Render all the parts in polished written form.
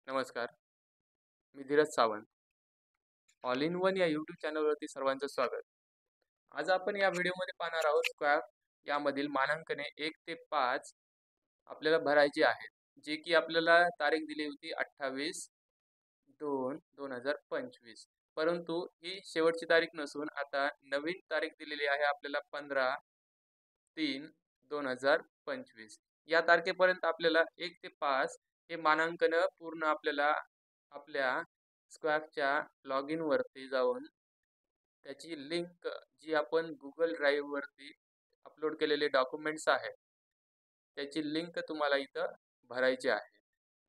नमस्कार, मी Dheeraj Sawant. All in one या यूट्यूब चॅनलवरती सर्वांचं स्वागत. आज आपण या व्हिडिओमध्ये पाहणार आहोत स्क्वॅब यामधील मानांकने 1 ते 5 आपल्याला भरायची आहेत. जे की आपल्याला तारीख दिली होती 28/2/2025. परंतु ही शेवटची तारीख नसून आता नवीन तारीख दिलेली आहे आपल्याला 15/3/2025. या तारखेपर्यंत आपल्याला 1 ते 5 हे मानांकन पूर्ण आपल्याला आपल्या स्क्वॅबच्या लॉग इनवरती जाऊन त्याची लिंक जी आपण Google ड्राईव्हवरती अपलोड केलेले डॉक्युमेंट्स आहेत, त्याची लिंक तुम्हाला इथं भरायची आहे.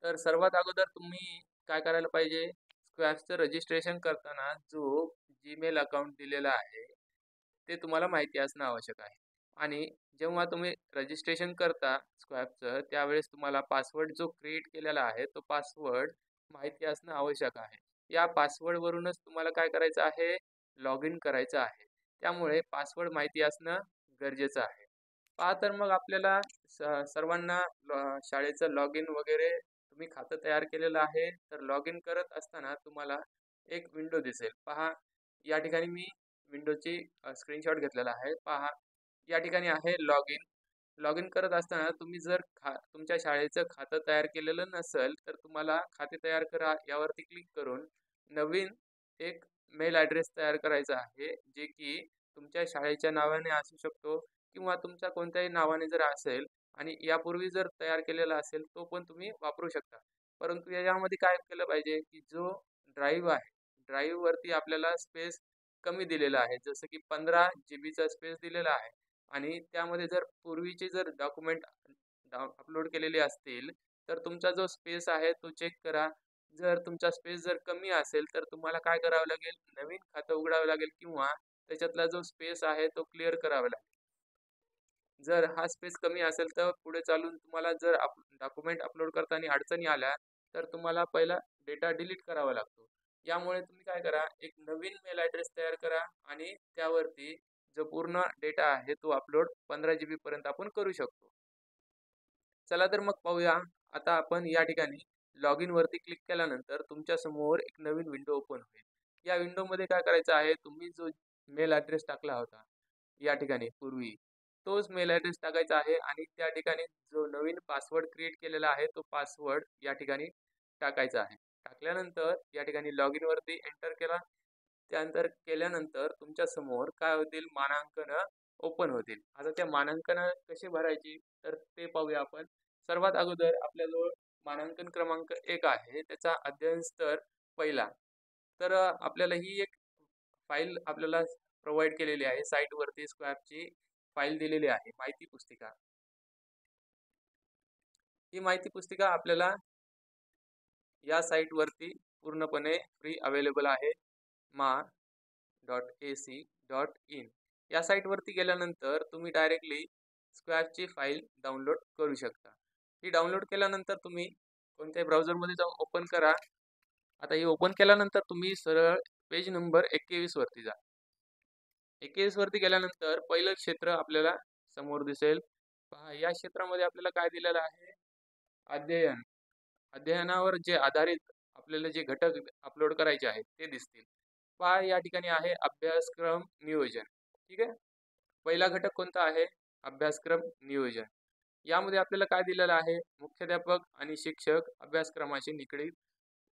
तर सर्वात अगोदर तुम्ही काय करायला पाहिजे, स्क्वॅबचं रजिस्ट्रेशन करताना जो Gmail अकाउंट दिलेला आहे, ते तुम्हाला माहिती असणं आवश्यक आहे. आणि जेव्हा तुम्ही रजिस्ट्रेशन करता स्क्वॅबचं, त्यावेळेस तुम्हाला पासवर्ड जो क्रिएट केलेला आहे, तो पासवर्ड माहिती असणं आवश्यक आहे. या पासवर्डवरूनच तुम्हाला काय करायचं आहे, लॉग इन करायचं आहे. त्यामुळे पासवर्ड माहिती असणं गरजेचं आहे. पहा तर मग आपल्याला सर्वांना शाळेचं लॉग इन वगैरे तुम्ही खातं तयार केलेलं आहे. तर लॉग इन करत असताना तुम्हाला एक विंडो दिसेल. पहा, या ठिकाणी मी विंडोची स्क्रीनशॉट घेतलेला आहे. पहा, या ठिकाणी आहे लॉग इन. लॉग इन करत असताना तुम्ही जर तुमच्या शाळेचं खातं तयार केलेलं नसेल, तर तुम्हाला खाते तयार करा यावरती क्लिक करून नवीन एक मेल ॲड्रेस तयार करायचा आहे, जे की तुमच्या शाळेच्या नावाने असू शकतो किंवा तुमच्या कोणत्याही नावाने जर असेल आणि यापूर्वी जर तयार केलेला असेल, तो पण तुम्ही वापरू शकता. परंतु याच्यामध्ये काय केलं पाहिजे, की जो ड्राईव्ह आहे, ड्राईव्हवरती आपल्याला स्पेस कमी दिलेला आहे. जसं की 15 जीबीचा स्पेस दिलेला आहे आणि त्यामध्ये जर पूर्वीचे जर डॉक्युमेंट अपलोड केलेले असतील, तर तुमचा जो स्पेस आहे तो चेक करा. जर तुमचा स्पेस जर कमी असेल, तर तुम्हाला काय करावं लागेल, नवीन खातं उघडावं लागेल किंवा त्याच्यातला जो स्पेस आहे तो क्लिअर करावा लागेल. जर हा स्पेस कमी असेल, तर पुढे चालून तुम्हाला जर डॉक्युमेंट अपलोड करताना अडचणी आल्या, तर तुम्हाला पहिला डेटा डिलीट करावा लागतो. यामुळे तुम्ही काय करा, एक नवीन मेल ॲड्रेस तयार करा आणि त्यावरती जो पूर्ण डेटा आहे तो अपलोड 15 जीबीपर्यंत आपण करू शकतो. चला तर मग पाहूया. आता आपण या ठिकाणी लॉग इनवरती क्लिक केल्यानंतर तुमच्यासमोर एक नवीन विंडो ओपन होईल. या विंडोमध्ये काय करायचं आहे, तुम्ही जो मेल ॲड्रेस टाकला होता या ठिकाणी पूर्वी, तोच मेल ॲड्रेस टाकायचा आहे आणि त्या ठिकाणी जो नवीन पासवर्ड क्रिएट केलेला आहे, तो पासवर्ड या ठिकाणी टाकायचा आहे. टाकल्यानंतर या ठिकाणी लॉग इनवरती एंटर केला. त्यानंतर केल्यानंतर तुमच्यासमोर काय होतील, मानांकनं ओपन होतील. आता त्या मानांकनं कशी भरायची, तर ते पाहूया आपण. सर्वात अगोदर आपल्याजवळ मानांकन क्रमांक 1 आहे, त्याचा अध्ययन स्तर पहिला. तर आपल्याला ही एक फाईल आपल्याला प्रोव्हाईड केलेली आहे. साईटवरती स्क्वॅबची फाईल दिलेली आहे, माहिती पुस्तिका. ही माहिती पुस्तिका आपल्याला या साईटवरती पूर्णपणे फ्री अवेलेबल आहे. ma.ac.in या साईटवरती गेल्यानंतर तुम्ही डायरेक्टली स्क्वॅबची फाईल डाउनलोड करू शकता. ही डाउनलोड केल्यानंतर तुम्ही कोणत्याही ब्राउझरमध्ये जाऊन ओपन करा. आता ही ओपन केल्यानंतर तुम्ही सरळ पेज नंबर 21 वरती जा. 21 वरती गेल्यानंतर पहिलं क्षेत्र आपल्याला समोर दिसेल. पहा, या क्षेत्रामध्ये आपल्याला काय दिलेलं आहे, अध्ययन. अध्ययनावर जे आधारित आपल्याला जे घटक अपलोड करायचे आहेत ते दिसतील. पहा, या ठिकाणी आहे अभ्यासक्रम नियोजन. ठीक आहे. पहिला घटक कोणता आहे, अभ्यासक्रम नियोजन. यामध्ये आपल्याला काय दिलेलं आहे, मुख्याध्यापक आणि शिक्षक अभ्यासक्रमाशी निगडीत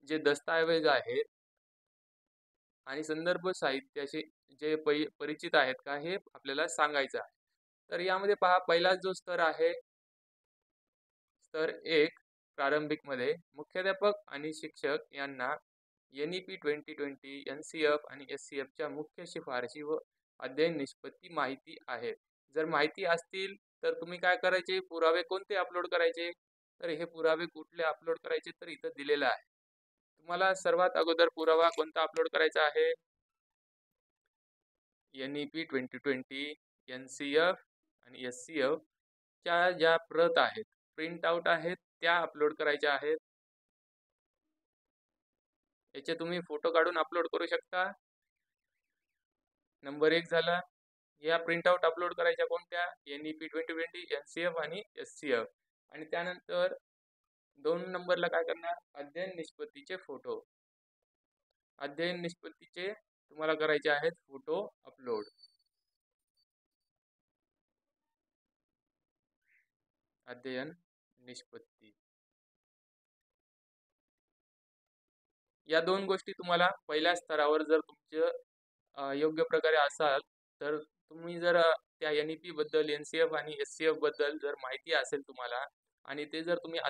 जे दस्तऐवज आहेत आणि संदर्भ साहित्याशी जे परिचित आहेत का, हे आपल्याला सांगायचं आहे. तर यामध्ये पहा, पहिला जो स्तर आहे, स्तर 1 प्रारंभिकमध्ये मुख्याध्यापक आणि शिक्षक यांना NEP 2020, NCF आणि SCFच्या मुख्य शिफारशी व अध्ययन निष्पत्ती माहिती आहे. जर माहिती असतील तर तुम्ही काय करायचे, पुरावे कोणते अपलोड करायचे, तर हे पुरावे कुठले अपलोड करायचे, तर इथं दिलेलं आहे. तुम्हाला सर्वात अगोदर पुरावा कोणता अपलोड करायचा आहे, NEP 2020, NCF आणि SCF च्या ज्या प्रत आहेत, प्रिंट आउट आहेत, त्या अपलोड करायच्या आहेत. याचे तुम्ही फोटो काढून अपलोड करू शकता. नंबर 1 झाला. या प्रिंट आउट अपलोड करायच्या कोणत्या, NEP 2020, NCF आणि SCF. आणि त्यानंतर 2 नंबरला काय करणार? अध्ययन निष्पत्तीचे फोटो. अध्ययन निष्पत्तीचे तुम्हाला करायचे आहेत फोटो अपलोड. अध्ययन निष्पत्ती. या 2 गोष्टी तुम्हाला पहिल्या स्तरावर जर तुमचं योग्य प्रकारे असाल, तर तुम्ही जर त्या NEP बद्दल, NCF आणि SCF बद्दल जर माहिती असेल तुम्हाला आणि ते जर तुम्ही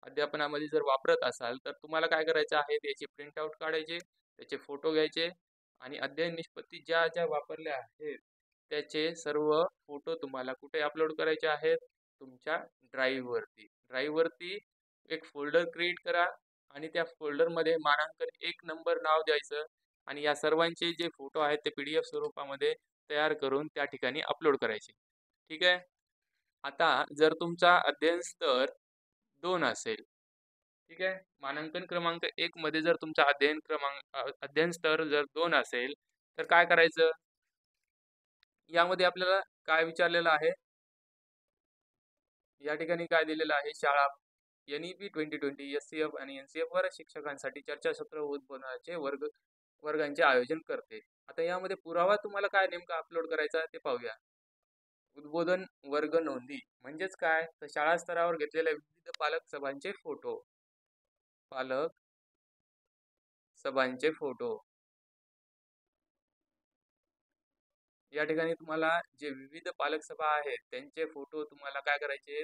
अध्यापनामध्ये जर वापरत असाल, तर तुम्हाला काय करायचं आहे, त्याची प्रिंट आउट काढायचे, त्याचे फोटो घ्यायचे आणि अध्ययन निष्पत्ती ज्या वापरल्या आहेत, त्याचे सर्व फोटो तुम्हाला कुठे अपलोड करायचे आहेत? तुमच्या ड्राईव्हवरती. ड्राईव्हवरती एक फोल्डर क्रिएट करा आणि त्या फोल्डरमध्ये मानांकन 1 नंबर नाव द्यायचं आणि या सर्वांचे जे फोटो आहेत ते PDF स्वरूपामध्ये तयार करून त्या ठिकाणी अपलोड करायचे. ठीक आहे. आता जर तुमचा अध्ययन स्तर 2 असेल, ठीक आहे. मानांकन क्रमांक 1 मध्ये जर तुमचा अध्ययन स्तर जर 2 असेल, तर काय करायचं? यामध्ये आपल्याला काय विचारलेलं आहे? या ठिकाणी काय दिलेलं आहे? शाळा NEP 2020 SCF आणि NCF वर शिक्षकांसाठी चर्चासत्र उद्बोधनाचे वर्गांचे आयोजन करते. आता यामध्ये पुरावा तुम्हाला काय नेमका अपलोड करायचा आहे ते पाहूया. उद्बोधन वर्ग नोंदी म्हणजेच काय? तर शाळा स्तरावर घेतलेल्या विविध पालक सभांचे फोटो. पालक सभांचे फोटो. या ठिकाणी तुम्हाला जे विविध पालक सभा आहेत त्यांचे फोटो तुम्हाला काय करायचे?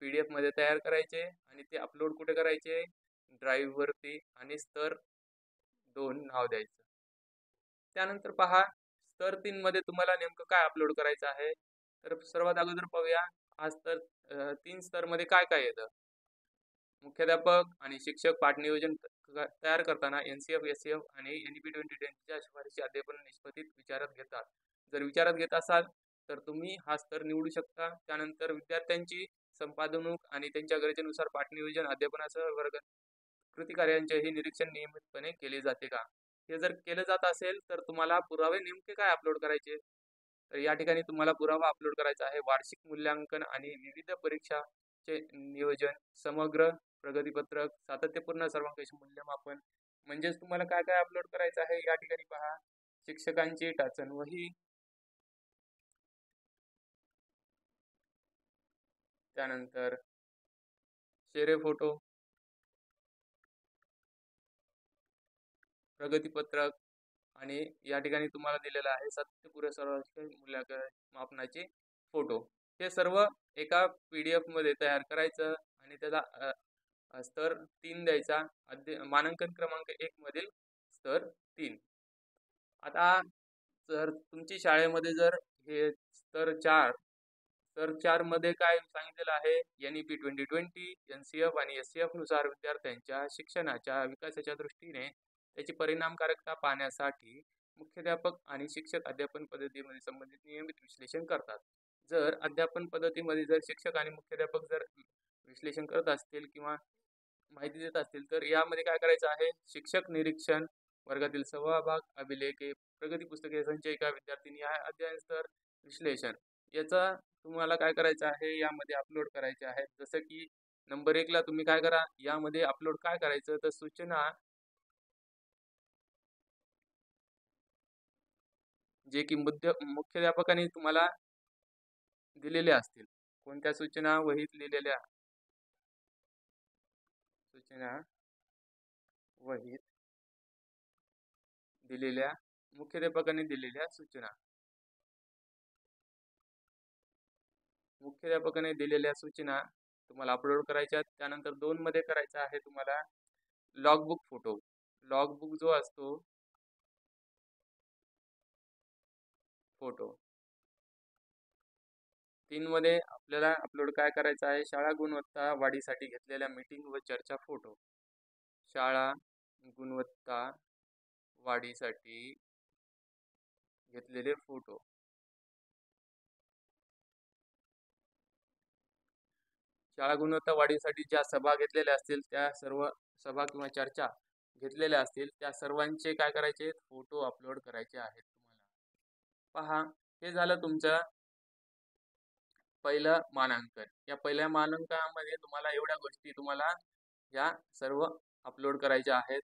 PDF मध्ये तयार करायचे आणि ते अपलोड कुठे करायचे? ड्राईव्हवरती आणि स्तर 2 नाव द्यायचं. त्यानंतर पहा स्तर 3 मध्ये तुम्हाला नेमकं काय अपलोड करायचं आहे? तर सर्वात अगोदर पाहूया हा स्तर 3 स्तर मध्ये काय काय येतं? मुख्याध्यापक आणि शिक्षक पाठनियोजन तयार करताना NCF, SCF आणि NEP 2020च्या शिफारशी अध्यापन निष्पत्तीत विचारात घेतात. जर विचारात घेत असाल तर तुम्ही हा स्तर निवडू शकता. त्यानंतर विद्यार्थ्यांची संपादनूक आणि त्यांच्या गरजेनुसार पाठनियोजन अध्यापनासह वर्ग कृती कार्यांचेही निरीक्षण नियमितपणे केले जाते का? हे जर केलं जात असेल तर तुम्हाला पुरावे नेमके काय अपलोड करायचे? तर या ठिकाणी तुम्हाला पुरावा अपलोड करायचा आहे वार्षिक मूल्यांकन आणि विविध परीक्षाचे नियोजन, समग्र प्रगतीपत्रक, सातत्यपूर्ण सर्वंकष मूल्यमापन. म्हणजेच तुम्हाला काय काय अपलोड करायचं आहे या ठिकाणी पहा. शिक्षकांची टाचण वही, त्यानंतर चेहरे फोटो, प्रगतीपत्रक आणि या ठिकाणी तुम्हाला दिलेलं आहे सातत्यपूर्ण सर्वंकष मूल्यांकन मापनाचे फोटो. हे सर्व एका PDF मध्ये तयार करायचं आणि त्याचा स्तर 3 द्यायचा. मानांकन क्रमांक 1 मधील स्तर 3. आता जर तुमची शाळेमध्ये जर हे स्तर 4 मध्ये काय सांगितलेलं आहे? NEP 2020 NCF आणि SCF नुसार विद्यार्थ्यांच्या शिक्षणाच्या विकासाच्या दृष्टीने त्याची परिणामकारकता पाहण्यासाठी मुख्याध्यापक आणि शिक्षक अध्यापन पद्धतीमध्ये संबंधित नियमित विश्लेषण करतात. जर अध्यापन पद्धतीमध्ये जर शिक्षक आणि मुख्याध्यापक जर विश्लेषण करत असतील किंवा माहिती देत असतील तर यामध्ये काय करायचं आहे? शिक्षक निरीक्षण, वर्गातील सहभाग, अभिलेखे, प्रगती पुस्तके, संचयिका, विद्यार्थिनी अध्ययन स्तर विश्लेषण याचा तुम्हाला काय करायचं आहे? यामध्ये अपलोड करायचे आहेत. जसं की नंबर 1 ला तुम्ही काय करा? यामध्ये अपलोड काय करायचं? तर सूचना जे की मुख्याध्यापकांनी तुम्हाला दिलेल्या असतील. कोणत्या सूचना? वहीत लिहिलेल्या सूचना वहीत दिलेल्या मुख्याध्यापकांनी दिलेल्या सूचना. मुख्याध्यापकाने दिलेल्या सूचना तुम्हाला अपलोड करायच्या. त्यानंतर 2 मध्ये करायचा आहे तुम्हाला लॉगबुक फोटो. लॉगबुक जो असतो फोटो. 3 मध्ये आपल्याला अपलोड काय करायचं आहे? शाळा गुणवत्ता वाढीसाठी घेतलेल्या मीटिंग व चर्चा फोटो. शाळा गुणवत्ता वाढीसाठी घेतलेले फोटो. शाळा गुणवत्ता वाढीसाठी ज्या सभा घेतलेल्या असतील त्या सर्व सभा किंवा चर्चा घेतलेल्या असतील त्या सर्वांचे काय करायचे? फोटो अपलोड करायचे आहेत तुम्हाला. पहा हे झालं तुमचं पहिलं मानांकन. या पहिल्या मानांकनामध्ये तुम्हाला एवढ्या गोष्टी तुम्हाला या सर्व अपलोड करायच्या आहेत.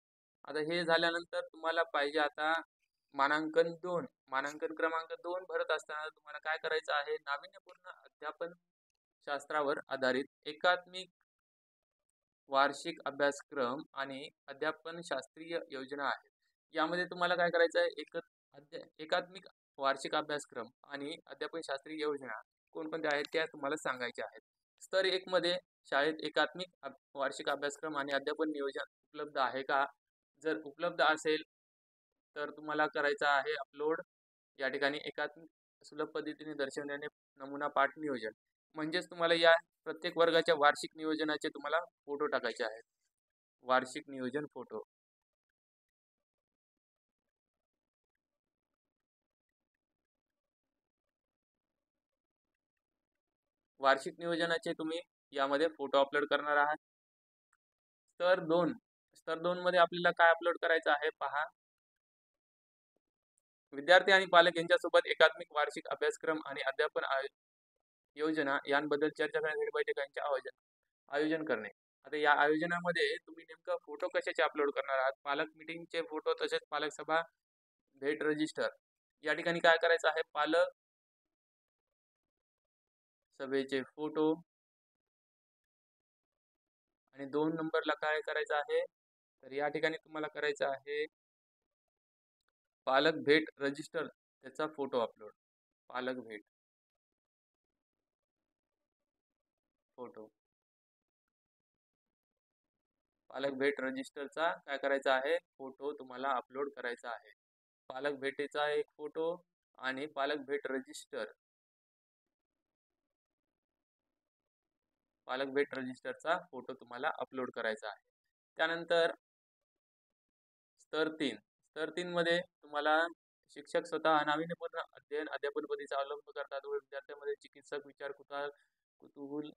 आता हे झाल्यानंतर तुम्हाला पाहिजे आता मानांकन 2. मानांकन क्रमांक 2 भरत असताना तुम्हाला काय करायचं आहे? नाविन्यपूर्ण अध्यापन शास्त्रावर आधारित एकात्मिक वार्षिक अभ्यासक्रम आणि अध्यापन शास्त्रीय योजना आहेत. यामध्ये तुम्हाला काय करायचं आहे? एकात्मिक वार्षिक अभ्यासक्रम आणि अध्यापन शास्त्रीय योजना कोणकोणत्या आहेत त्या तुम्हाला सांगायच्या आहेत. स्तर 1 मध्ये शाळेत एकात्मिक वार्षिक अभ्यासक्रम आणि अध्यापन नियोजन उपलब्ध आहे का? जर उपलब्ध असेल तर तुम्हाला करायचं आहे अपलोड. या ठिकाणी एकात्मिक सुलभ पद्धतीने दर्शवण्याने नमुना पाठ नियोजन. म्हणजेच तुम्हाला या प्रत्येक वर्गाच्या वार्षिक नियोजनाचे तुम्हाला फोटो टाकायचे आहेत. वार्षिक नियोजन फोटो. वार्षिक नियोजनाचे तुम्ही यामध्ये फोटो अपलोड करणार आहात. स्तर 2 मध्ये आपल्याला काय अपलोड करायचं आहे पहा. विद्यार्थी आणि पालक यांच्यासोबत एकात्मिक वार्षिक अभ्यासक्रम आणि अध्यापन योजना यांबद्दल चर्चा करण्यासाठी बैठकांचे आयोजन करणे. आता या आयोजनामध्ये तुम्ही नेमकं फोटो कशाचे अपलोड करणार आहात? पालक मीटिंगचे फोटो, तसेच पालक सभा भेट रजिस्टर. या ठिकाणी काय करायचं आहे? पालक सभेचे फोटो आणि 2 नंबरला काय करायचं आहे? तर या ठिकाणी तुम्हाला करायचं आहे पालक भेट रजिस्टर त्याचा फोटो अपलोड. पालक भेट फोटो. पालक भेट रजिस्टरचा काय करायचा आहे? फोटो तुम्हाला अपलोड करायचा आहे. पालक भेटीचा एक फोटो आणि पालक भेट रजिस्टर. पालक भेट रजिस्टरचा फोटो तुम्हाला अपलोड करायचा आहे. त्यानंतर स्तर 3 मध्ये तुम्हाला शिक्षक स्वतः नाविन्यपूर्ण अध्ययन अध्यापन पद्धतीचा अवलंब करतात व विद्यार्थ्यांमध्ये चिकित्सक विचार कुतूहल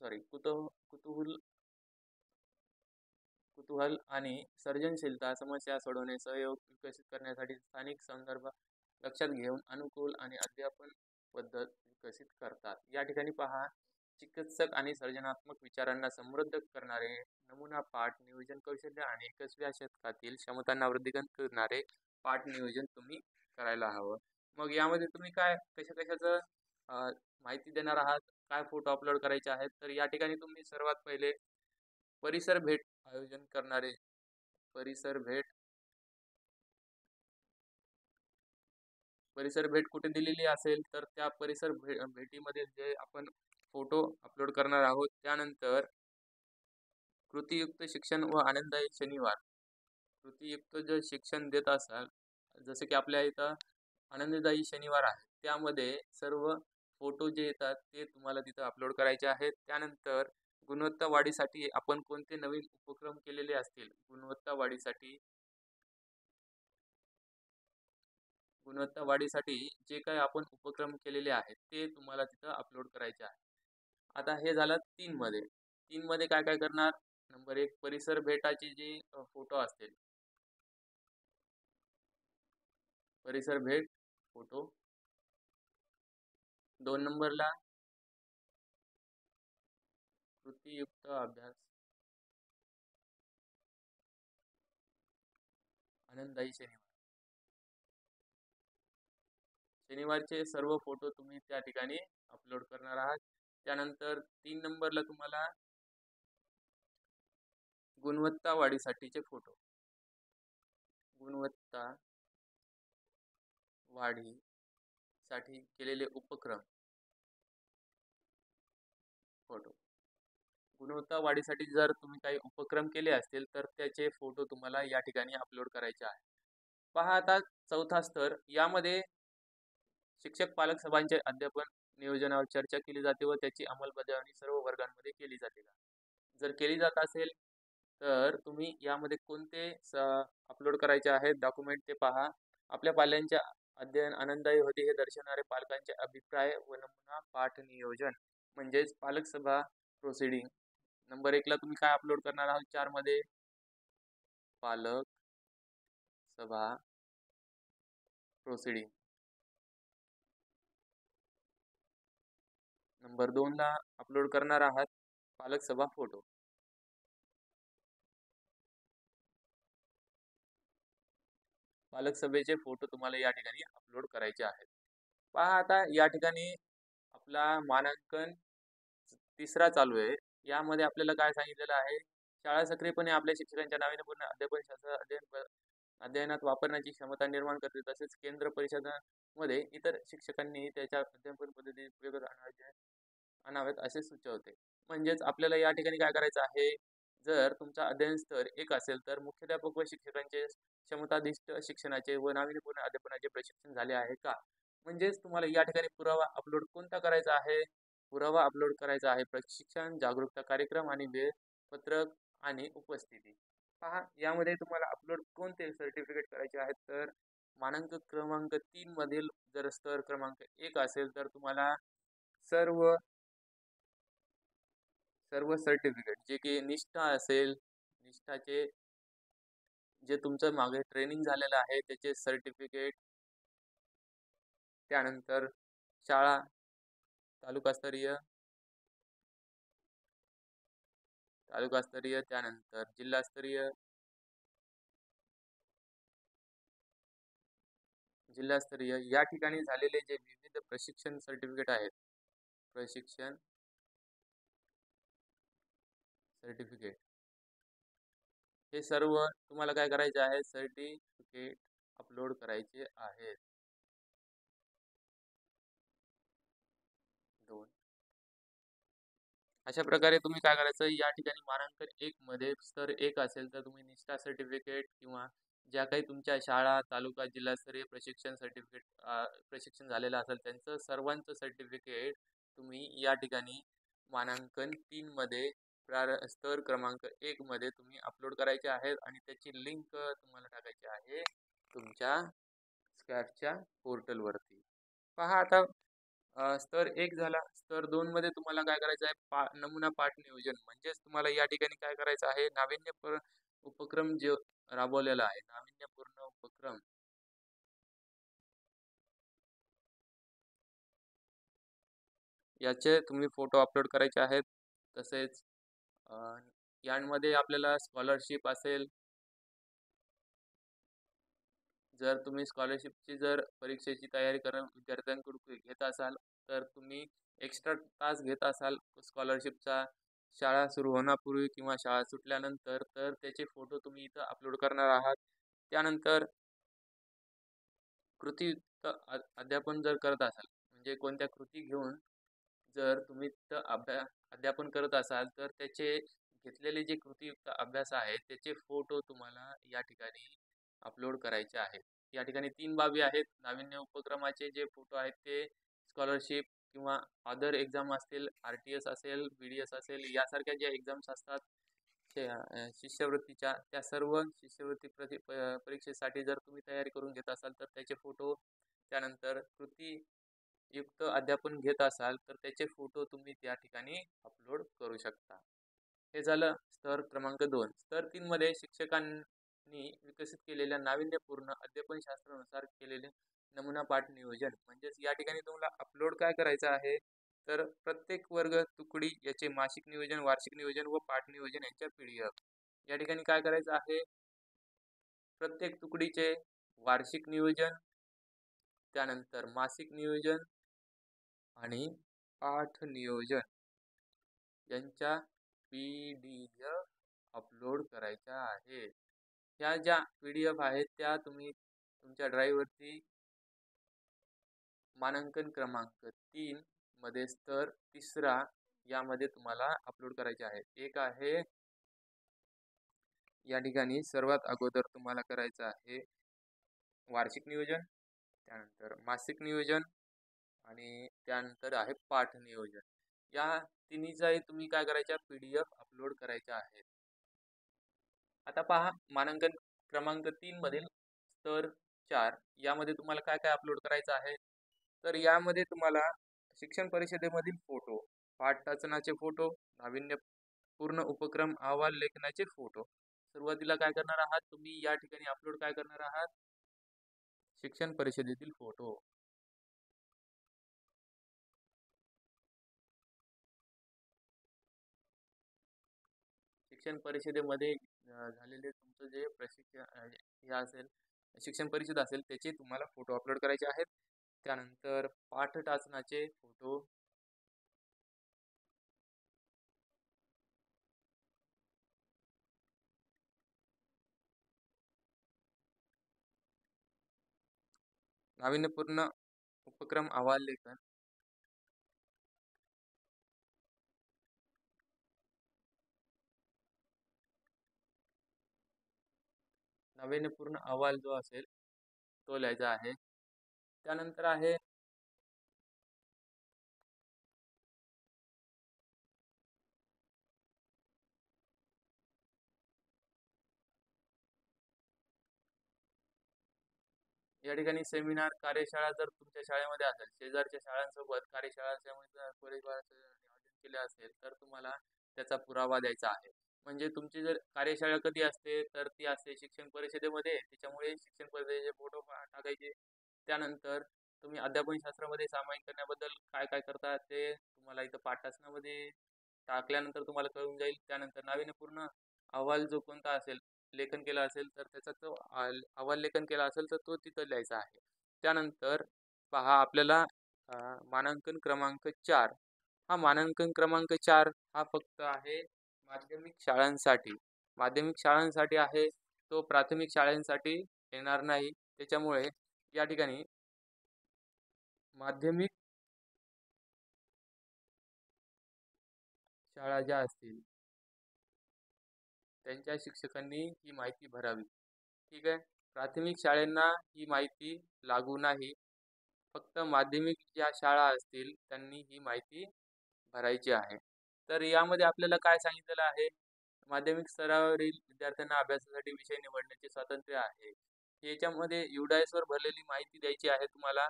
सॉरी कुतूहल कुतूहल आणि सर्जनशीलता समस्या सोडवणे सहयोग विकसित करण्यासाठी स्थानिक संदर्भ लक्षात घेऊन अनुकूल आणि अध्यापन पद्धत विकसित करतात. या ठिकाणी पहा, चिकित्सक आणि सर्जनात्मक विचारांना समृद्ध करणारे नमुना पाठ नियोजन कौशल्य आणि 21व्या शतकातील क्षमतांना वृद्धिंगत करणारे पाठ नियोजन तुम्ही करायला हवं. मग यामध्ये तुम्ही काय कशाचं माहिती देणार आहात? काय फोटो अपलोड करायचे आहेत? तर या ठिकाणी तुम्ही सर्वात पहिले परिसर भेट आयोजन करणारे परिसर भेट कुठे दिलेली असेल तर त्या परिसर भेटीमध्ये जे आपण फोटो अपलोड करणार आहोत. त्यानंतर कृतीयुक्त शिक्षण व आनंददायी शनिवार. कृतीयुक्त जर शिक्षण देत असाल, जसे की आपल्या इथं आनंददायी शनिवार आहे, त्यामध्ये सर्व फोटो जे येतात ते तुम्हाला तिथं अपलोड करायचे आहेत. त्यानंतर गुणवत्ता वाढीसाठी आपण कोणते नवीन उपक्रम केलेले असतील, गुणवत्ता वाढीसाठी जे काही आपण उपक्रम केलेले आहेत ते तुम्हाला तिथं अपलोड करायचे आहे. आता हे झालं 3 मध्ये. 3 मध्ये काय काय करणार? नंबर 1 परिसर भेटाची जी फोटो असतील. परिसर भेट फोटो. 2 नंबरला कृतीयुक्त अभ्यास आनंददायी शनिवारचे सर्व फोटो तुम्ही त्या ठिकाणी अपलोड करणार आहात. त्यानंतर 3 नंबरला तुम्हाला गुणवत्ता वाढीसाठीचे फोटो. गुणवत्ता वाढीसाठी केलेले उपक्रम फोटो. गुणवत्ता वाढीसाठी जर तुम्ही काही उपक्रम केले असतील तर त्याचे फोटो तुम्हाला या ठिकाणी अपलोड करायचे आहे. पहा आता चौथा स्तर. यामध्ये शिक्षक पालक सभांचे अध्यापन नियोजनावर चर्चा केली जाते व त्याची अंमलबजावणी सर्व वर्गांमध्ये केली जाते. जर केली जात असेल तर तुम्ही यामध्ये कोणते अपलोड करायचे आहेत डॉक्युमेंट ते पहा. आपल्या पाल्यांच्या अध्ययन आनंददायी होते हे दर्शवणारे पालकांचे अभिप्राय व नमुना पाठ नियोजन म्हणजेच पालक सभा प्रोसिडिंग. नंबर 1 ला तुम्ही काय अपलोड करणार आहात? 4 मध्ये पालक सभा प्रोसिडिंग. नंबर 2ला अपलोड करणार आहात पालक सभा फोटो. पालक सभेचे फोटो तुम्हाला या ठिकाणी अपलोड करायचे आहेत. पहा आता या ठिकाणी आपला मानांकन तिसरा चालू आहे. यामध्ये आपल्याला काय सांगितलेलं आहे, शाळा सक्रियपणे आपल्या शिक्षकांच्या नाविन्यपूर्ण अध्यापन शास्त्र अध्ययनात वापरण्याची क्षमता निर्माण करते. तसेच केंद्र परिषदामध्ये इतर शिक्षकांनी त्याच्या अध्यापन पद्धती उपयोगात आणावेत असे सुचवते. म्हणजेच आपल्याला या ठिकाणी काय करायचं आहे, जर तुमचा अध्ययन स्तर 1 असेल, तर मुख्याध्यापक व शिक्षकांचे क्षमताधिष्ठ शिक्षणाचे व नाविन्यपूर्ण अध्यापनाचे प्रशिक्षण झाले आहे का? म्हणजेच तुम्हाला या ठिकाणी पुरावा अपलोड कोणता करायचा आहे? पुरावा अपलोड करायचा आहे प्रशिक्षण, जागरूकता कार्यक्रम आणि वेळपत्रक आणि उपस्थिती. पहा यामध्ये तुम्हाला अपलोड कोणते सर्टिफिकेट करायचे आहेत, तर मानांक क्रमांक 3 मधील जर स्तर क्रमांक 1 असेल, तर तुम्हाला सर्व सर्व सर्टिफिकेट जे की निष्ठा असेल, निष्ठाचे जे तुमचं मागे ट्रेनिंग झालेलं आहे त्याचे सर्टिफिकेट, त्यानंतर शाळा तालुकास्तरीय तालुकास्तरीय, त्यानंतर जिल्हास्तरीय या ठिकाणी झालेले जे विविध प्रशिक्षण सर्टिफिकेट आहेत, प्रशिक्षण सर्टिफिकेट हे सर्व तुम्हाला काय करायचे आहे, सर्टिफिकेट अपलोड करायचे आहेत. 2 अशा प्रकारे तुम्ही काय करायचं, या ठिकाणी मानांकन 1 मध्ये स्तर 1 असेल, तर तुम्ही निष्ठा सर्टिफिकेट किंवा ज्या काही तुमच्या शाळा, तालुका, जिल्हास्तरीय प्रशिक्षण सर्टिफिकेट प्रशिक्षण झालेलं असेल, त्यांचं सर्वांचं सर्टिफिकेट तुम्ही या ठिकाणी मानांकन 3 मध्ये स्तर क्रमांक 1 मध्ये तुम्ही अपलोड करायचे आहेत आणि त्याची लिंक तुम्हाला टाकायची आहे तुमच्या स्क्रॅचच्या पोर्टलवरती. पहा आता स्तर 1 झाला. स्तर 2 मध्ये तुम्हाला काय करायचं आहे, नमुना पाठ नियोजन. म्हणजेच तुम्हाला या ठिकाणी काय करायचं आहे, नाविन्यपूर्ण उपक्रम जे राबवलेला आहे, नाविन्यपूर्ण उपक्रम याचे तुम्ही फोटो अपलोड करायचे आहेत. तसेच अ, यामध्ये आपल्याला स्कॉलरशिप असेल, जर तुम्ही स्कॉलरशिपची जर परीक्षेची तयारी विद्यार्थ्यांकडून घेत असाल, तर तुम्ही एक्स्ट्रा तास घेत असाल स्कॉलरशिपचा शाळा सुरू होण्यापूर्वी किंवा शाळा सुटल्यानंतर, तर त्याचे फोटो तुम्ही इथं अपलोड करणार आहात. त्यानंतर कृतीयुक्त अध्यापन जर करत असाल, म्हणजे कोणत्या कृती घेऊन जर तुम्ही तिथं अध्यापन करत असाल, तर त्याचे घेतलेले जे कृतीयुक्त अभ्यास आहे, त्याचे फोटो तुम्हाला या ठिकाणी अपलोड करायचे आहेत. या ठिकाणी 3 बाबी आहेत. नाविन्य उपक्रमाचे जे फोटो आहेत ते स्कॉलरशिप किंवा अदर एक्झाम असतील, आर-टी-एस असेल, बी-डी-एस असेल, यासारख्या ज्या एक्झाम्स असतात शिष्यवृत्तीच्या, त्या सर्व शिष्यवृत्ती परीक्षेसाठी जर तुम्ही तयारी करून घेत असाल, तर त्याचे फोटो, त्यानंतर कृतीयुक्त अध्यापन घेत असाल, तर त्याचे फोटो तुम्ही त्या ठिकाणी अपलोड करू शकता. हे झालं स्तर क्रमांक 2. स्तर 3 मध्ये शिक्षकांनी विकसित केलेल्या नाविन्यपूर्ण अध्यापनशास्त्रानुसार केलेले नमुना पाठ नियोजन. म्हणजेच या ठिकाणी तुम्हाला अपलोड काय करायचं आहे, तर प्रत्येक वर्ग तुकडी याचे मासिक नियोजन, वार्षिक नियोजन व पाठ नियोजन यांच्या पी-डी-एफ. या ठिकाणी काय करायचं आहे, प्रत्येक तुकडीचे वार्षिक नियोजन, त्यानंतर मासिक नियोजन आणि पाठ नियोजन यांच्या पी-डी-एफ अपलोड करायच्या आहेत. ह्या ज्या पी-डी-एफ आहेत त्या तुम्ही तुमच्या ड्राईव्हवरती मानांकन क्रमांक 3 मध्ये स्तर 3रा यामध्ये तुम्हाला अपलोड करायचे आहेत. एक आहे या ठिकाणी सर्वात अगोदर तुम्हाला करायचं आहे वार्षिक नियोजन, त्यानंतर मासिक नियोजन आणि त्यानंतर आहे पाठ नियोजन. या तिन्हीचाही तुम्ही काय करायच्या पी-डी-एफ अपलोड करायच्या आहेत. आता पहा मानांकन क्रमांक 3 मधील स्तर 4 यामध्ये तुम्हाला काय काय अपलोड करायचं आहे, तर यामध्ये तुम्हाला शिक्षण परिषदेमधील फोटो, पाठवाचनाचे फोटो, नाविन्यपूर्ण उपक्रम अहवाल लेखनाचे फोटो. सुरुवातीला काय करणार आहात तुम्ही या ठिकाणी अपलोड काय करणार आहात, शिक्षण परिषदेतील फोटो. शिक्षण परिषदेमध्ये झालेले तुमचं जे प्रशिक्षण हे असेल, शिक्षण परिषद असेल त्याचे तुम्हाला फोटो अपलोड करायचे आहेत. त्यानंतर पाठ टाचनाचे फोटो, नाविन्यपूर्ण उपक्रम अहवाल लेखन, नाविन्यपूर्ण अहवाल जो असेल तो लिहायचा आहे. त्यानंतर आहे या ठिकाणी सेमिनार, कार्यशाळा जर तुमच्या शाळेमध्ये असेल, शेजारच्या शाळांसोबत कार्यशाळांच्या परिवाराचं नियोजन केले असेल, तर तुम्हाला त्याचा पुरावा द्यायचा आहे. म्हणजे तुमची जर कार्यशाळा कधी असते, तर ती असते शिक्षण परिषदेमध्ये. त्याच्यामुळे शिक्षण परिषदेचे फोटो टाकायचे. त्यानंतर तुम्ही अध्यापन शास्त्रामध्ये सामायिक करण्याबद्दल काय काय करता ते तुम्हाला इथं पाठासनामध्ये टाकल्यानंतर तुम्हाला कळून जाईल. त्यानंतर नाविन्यपूर्ण अहवाल जो कोणता असेल, लेखन केलं असेल तर त्याचा तो अहवाल लेखन केला असेल तर तो तिथं लिहायचा आहे. त्यानंतर पहा आपल्याला मानांकन क्रमांक 4 हा मानांकन क्रमांक 4 हा फक्त आहे माध्यमिक शाळांसाठी. माध्यमिक शाळांसाठी आहे, तो प्राथमिक शाळांसाठी येणार नाही. त्याच्यामुळे या ठिकाणी माध्यमिक शाळा ज्या असतील त्यांच्या शिक्षकांनी ही माहिती भरावी. ठीक आहे. प्राथमिक शाळांना ही माहिती लागू नाही. फक्त माध्यमिक ज्या शाळा असतील त्यांनी ही माहिती भरायची आहे. तर यामध्ये आपल्याला काय सांगितलेलं आहे? माध्यमिक स्तरावरील विद्यार्थ्यांना अभ्यासासाठी विषय निवडण्याचे स्वातंत्र्य आहे. याच्यामध्ये वर भरलेली माहिती द्यायची आहे तुम्हाला.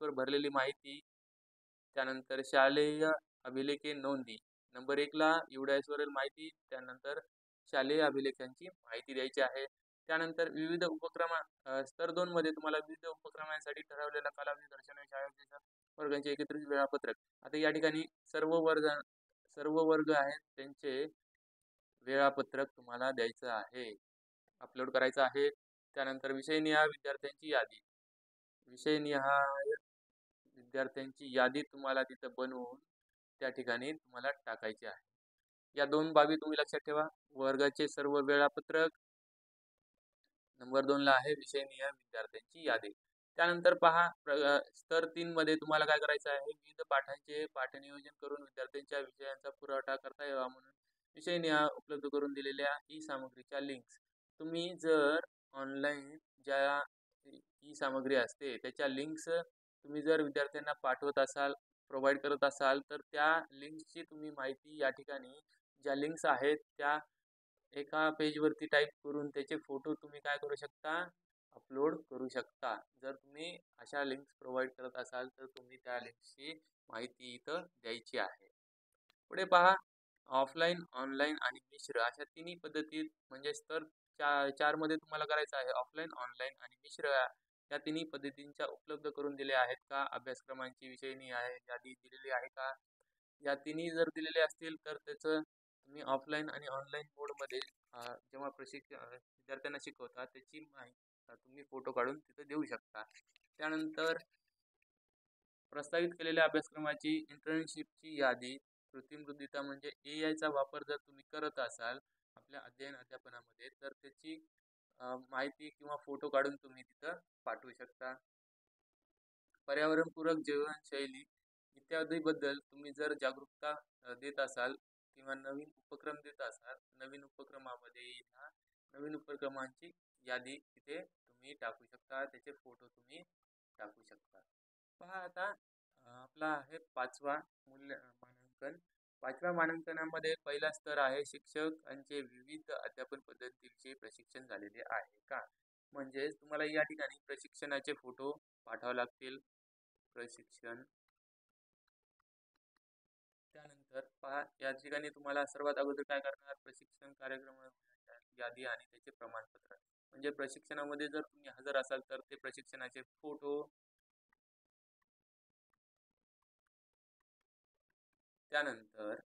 वर भरलेली माहिती, त्यानंतर शालेय अभिलेखे नोंदी. नंबर 1 ला वरील माहिती, त्यानंतर शालेय अभिलेखांची माहिती द्यायची आहे. त्यानंतर विविध स्तर 2 मध्ये तुम्हाला विविध उपक्रमांसाठी ठरवलेला कालावधी दर्शवणारे शाळेच्या वर्गांचे एकत्रित वेळापत्रक. आता या ठिकाणी सर्व वर्ग आहेत त्यांचे वेळापत्रक तुम्हाला द्यायचं आहे, अपलोड करायचं आहे. त्यानंतर विषयनिहाय विद्यार्थ्यांची यादी. विषयनिहाय विद्यार्थ्यांची यादी तुम्हाला तिथं बनवून त्या ठिकाणी तुम्हाला टाकायची आहे. या 2 बाबी तुम्ही लक्षात ठेवा. वर्गाचे सर्व वेळापत्रक. नंबर 2 ला आहे विषयनिहाय विद्यार्थ्यांची यादी. त्यानंतर पहा स्तर 3 मध्ये तुम्हाला काय करायचं आहे? विविध पाठांचे पाठनियोजन करून विद्यार्थ्यांच्या विषयांचा पुरवठा करता यावा म्हणून विषयनिहाय उपलब्ध करून दिलेल्या ई सामग्रीच्या लिंक्स. तुम्ही जर ऑनलाईन ज्या ई सामग्री असते त्याच्या लिंक्स तुम्ही जर विद्यार्थ्यांना पाठवत असाल, प्रोव्हाइड करत असाल, तर त्या लिंक्सची तुम्ही माहिती या ठिकाणी ज्या लिंक्स आहेत त्या एका पेजवरती टाईप करून त्याचे फोटो तुम्ही काय करू शकता? अपलोड करू शकता. जर तुम्ही अशा लिंक्स प्रोव्हाइड करत असाल तर तुम्ही त्या लिंक्सची माहिती इथं द्यायची आहे. पुढे पहा ऑफलाईन, ऑनलाईन आणि मिश्र अशा तिन्ही पद्धतीत म्हणजे स्तर 4 मध्ये तुम्हाला करायचं आहे. ऑफलाईन, ऑनलाईन आणि मिश्र या तिन्ही पद्धतींच्या उपलब्ध करून दिल्या आहेत का? अभ्यासक्रमांची विषयनिहाय यादी दिलेली आहे का? या तिन्ही जर दिलेले असतील तर त्याचं तुम्ही ऑफलाईन आणि ऑनलाईन मोडमध्ये जेव्हा विद्यार्थ्यांना शिकवता त्याची माहिती तुम्ही फोटो काढून तिथे देऊ शकता. त्यानंतर प्रस्तावित केलेल्या अभ्यासक्रमाची इंटर्नशिपची यादी, कृत्रिमबुद्धिमत्ता म्हणजे एआयचा वापर जर तुम्ही करत असाल आपल्या अध्ययन अध्यापनामध्ये तर त्याची माहिती किंवा फोटो काढून तुम्ही तिथं पाठवू शकता. पर्यावरणपूरक जीवनशैली इत्यादीबद्दल तुम्ही जर जागरूकता देत असाल किंवा नवीन उपक्रम देत असाल, नवीन उपक्रमामध्ये ह्या नवीन उपक्रमांची यादी तिथे तुम्ही टाकू शकता, त्याचे फोटो तुम्ही टाकू शकता. पहा आता आपला आहे 5वा मानांकन. 5व्या मानांकनामध्ये पहिला स्तर आहे शिक्षकांचे विविध अध्यापन पद्धतीचे प्रशिक्षण झालेले आहे का? म्हणजेच तुम्हाला या ठिकाणी प्रशिक्षणाचे फोटो पाठवावे लागतील. प्रशिक्षण. त्यानंतर पहा या ठिकाणी तुम्हाला सर्वात अगोदर काय करणार? प्रशिक्षण कार्यक्रमाची यादी आणि त्याचे प्रमाणपत्र. म्हणजे प्रशिक्षणामध्ये जर तुम्ही हजर असाल तर ते प्रशिक्षणाचे फोटो, त्यानंतर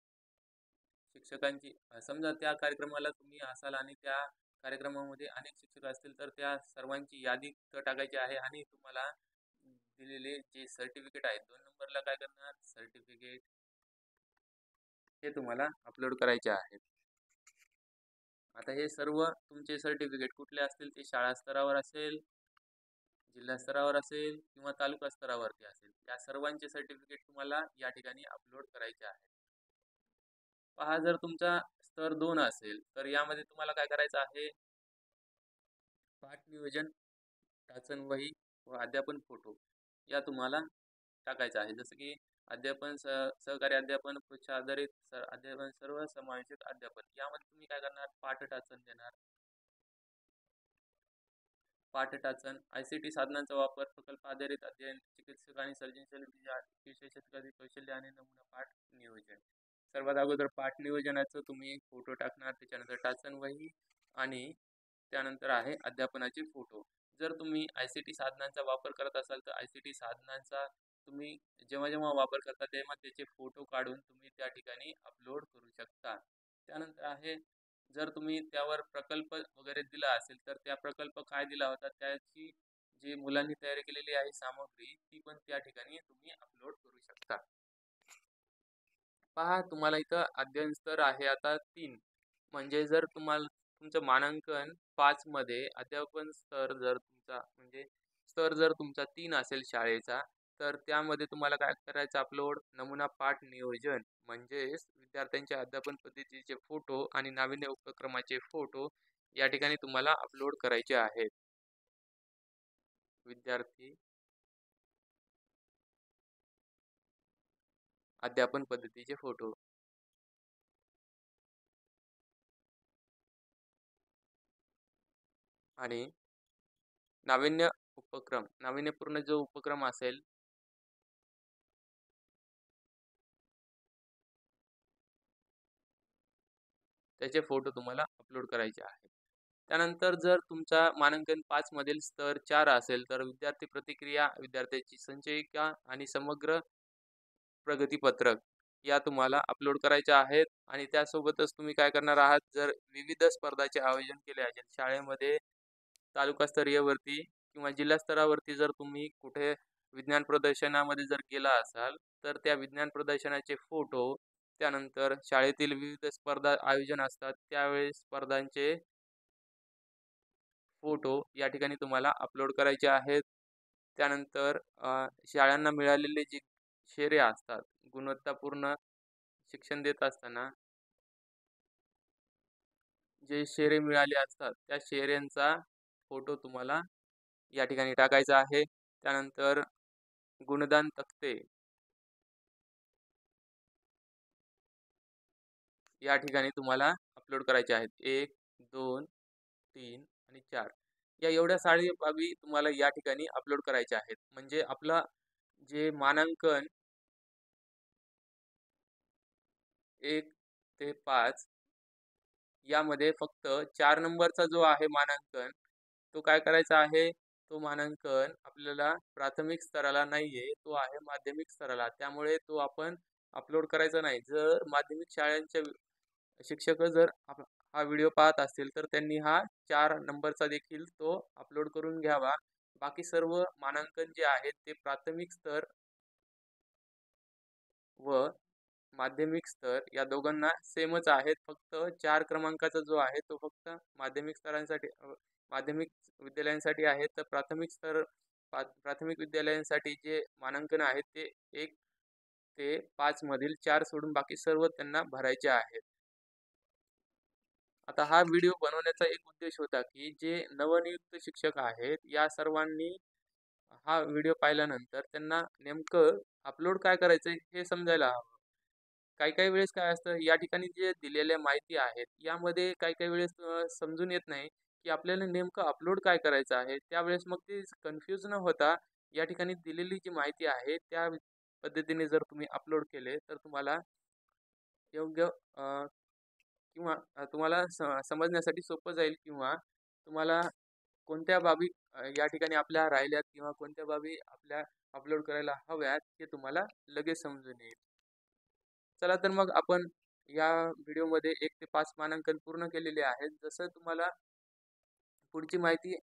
शिक्षकांची समजा त्या कार्यक्रमाला तुम्ही असाल आणि त्या कार्यक्रमामध्ये अनेक शिक्षक असतील तर त्या सर्वांची यादी तिथं टाकायची आहे आणि तुम्हाला दिलेले जे सर्टिफिकेट आहेत 2 नंबरला काय करणार सर्टिफिकेट हे तुम्हाला अपलोड करायचे आहेत. आता हे सर्व तुमचे सर्टिफिकेट कुठले असतील ते शाळा स्तरावर असेल, जिल्हा स्तरावर असेल किंवा तालुका स्तरावरती असेल. या सर्वांचे सर्टिफिकेट तुम्हाला या ठिकाणी अपलोड करायचे आहेत. पहा जर तुमचा स्तर 2 असेल तर यामध्ये तुम्हाला काय करायचं आहे पाठ नियोजन, टाचन वही व अध्यापन फोटो या तुम्हाला टाकायचं आहे. जसं की अध्यापन सहकारी अध्यापन, पृष्ठ आधारित अध्यापन, सर्व समावेशक अध्यापन. यामध्ये तुम्ही काय करणार पाठ टाचन देणार. पाठ टाचन, ICT साधनांचा वापर, प्रकल्प आधारित अध्ययन, चिकित्सक आणि सर्जनशील विषय शेतकरी कौशल्य आणि नमुना पाठ नियोजन. सर्वात अगोदर पाठ नियोजनाचं तुम्ही फोटो टाकणार, त्याच्यानंतर टाचन वही आणि त्यानंतर आहे अध्यापनाचे फोटो. जर तुम्ही ICT साधनांचा वापर करत असाल तर ICT साधनांचा तुम्ही जेव्हा जेव्हा वापर करता तेव्हा त्याचे फोटो काढून तुम्ही त्या ठिकाणी अपलोड करू शकता. त्यानंतर आहे जर तुम्ही त्यावर प्रकल्प वगैरे दिला असेल तर त्या प्रकल्प काय दिला होता त्याची जी मुलांनी तयारी केलेली आहे सामग्री ती पण त्या ठिकाणी तुम्ही अपलोड करू शकता. पहा तुम्हाला इथं अध्ययन स्तर आहे आता 3. म्हणजे जर तुम्हाला तुमचं मानांकन 5 मध्ये अध्यापन स्तर जर तुमचा म्हणजे स्तर जर तुमचा 3 असेल शाळेचा तर त्यामध्ये तुम्हाला काय करायचं अपलोड नमुना पाठ नियोजन म्हणजेच विद्यार्थ्यांच्या अध्यापन पद्धतीचे फोटो आणि नाविन्य उपक्रमाचे फोटो या ठिकाणी तुम्हाला अपलोड करायचे आहेत. विद्यार्थी अध्यापन पद्धतीचे फोटो आणि नाविन्यपूर्ण जो उपक्रम असेल त्याचे फोटो तुम्हाला अपलोड करायचे आहेत. त्यानंतर जर तुमचा मानांकन 5 मधील स्तर 4 असेल तर विद्यार्थी प्रतिक्रिया, विद्यार्थ्याची संचयिका आणि समग्र प्रगतीपत्रक या तुम्हाला अपलोड करायच्या आहेत आणि त्यासोबतच तुम्ही काय करणार आहात जर विविध स्पर्धाचे आयोजन केले असेल शाळेमध्ये तालुकास्तरीयवरती किंवा जिल्हा स्तरावरती जर तुम्ही कुठे विज्ञान प्रदर्शनामध्ये जर गेला असाल तर त्या विज्ञान प्रदर्शनाचे फोटो त्यानंतर शाळेतील विविध स्पर्धा आयोजन असतात त्यावेळेस स्पर्धांचे फोटो या ठिकाणी तुम्हाला अपलोड करायचे आहेत. त्यानंतर शाळांना मिळालेले जे शेरे असतात गुणवत्तापूर्ण शिक्षण देत असताना जे शेरे मिळाले असतात त्या शेऱ्यांचा फोटो तुम्हाला या ठिकाणी टाकायचा आहे. त्यानंतर गुणदान तक्ते या ठिकाणी तुम्हाला अपलोड करायचे आहेत. 1, 2, 3 आणि 4 या एवढ्या सारी बाबी तुम्हाला या ठिकाणी अपलोड करायच्या आहेत. म्हणजे आपला जे मानांकन 1 ते 5 यामध्ये फक्त 4 नंबरचा जो आहे मानांकन, तो काय करायचा आहे? तो मानांकन आपल्याला प्राथमिक स्तराला नाहीये, तो आहे माध्यमिक स्तराला. त्यामुळे तो आपण अपलोड करायचा नाही. जर माध्यमिक शाळांचे शिक्षक जर हा व्हिडिओ पाहत असतील, तर त्यांनी हा 4 नंबरचा देखील तो अपलोड करून घ्यावा. बाकी सर्व मानांकन जे आहेत ते प्राथमिक स्तर व माध्यमिक स्तर या दोघांना सेमच आहेत. फक्त 4 क्रमांकाचा जो आहे तो फक्त माध्यमिक स्तरांसाठी माध्यमिक विद्यालयांसाठी आहे. तर प्राथमिक स्तर प्राथमिक विद्यालयांसाठी जे मानांकन आहेत ते 1 ते 5 मधील 4 सोडून बाकी सर्व त्यांना भरायचे आहेत. आता हा व्हिडिओ बनवण्याचा एक उद्देश होता, की जे नवनियुक्त शिक्षक आहेत या सर्वांनी हा व्हिडिओ पाहिल्यानंतर त्यांना नेमकं अपलोड काय करायचं हे समजायला हवं. काही-काही वेळेस काय असतं या ठिकाणी जे दिलेल्या माहिती आहेत, यामध्ये काही-काही वेळेस समजून येत नाही, की आपल्याला नेमकं अपलोड काय करायचं आहे. त्यावेळेस मग ते कन्फ्यूज न होता या ठिकाणी दिलेली जी माहिती आहे, त्या पद्धतीने जर तुम्ही अपलोड केले, तर तुम्हाला योग्य किंवा तुम्हाला समजण्यासाठी सोपं जाईल किंवा तुम्हाला कोणत्या बाबी या ठिकाणी आपल्या राहिल्यात किंवा कोणत्या बाबी आपल्या अपलोड करायला हव्यात, हे तुम्हाला लगेच समजून येईल. चला तर मग आपण या व्हिडिओमध्ये 1 ते 5 मानांकन पूर्ण केलेले आहेत. जसं तुम्हाला पुढची माहिती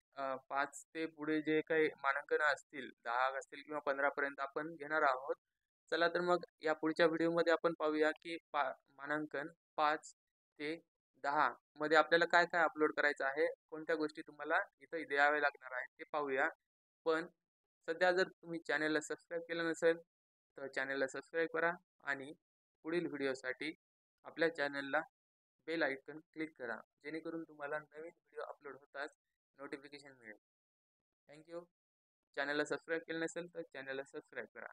5 ते पुढे जे काही मानांकन असतील, 10 असतील किंवा 15 पर्यंत आपण घेणार आहोत. चला तर मग या पुढच्या व्हिडिओमध्ये आपण पाहूया, की मानांकन 5 ते 10 मध्ये आपल्याला काय-काय अपलोड करायचं आहे, कोणत्या गोष्टी तुम्हाला इथं द्याव्या लागणार आहेत ते पाहूया. पण सध्या जर तुम्ही चॅनलला सबस्क्राईब केलं नसेल, तर चॅनलला सबस्क्राईब करा आणि पुढील व्हिडिओसाठी आपल्या चॅनलला बेल आयकन क्लिक करा, जेणेकरून तुम्हाला नवीन व्हिडिओ अपलोड होताच नोटिफिकेशन मिळेल. Thank you. चॅनलला सबस्क्राईब केलं नसेल तर चॅनलला सबस्क्राईब करा.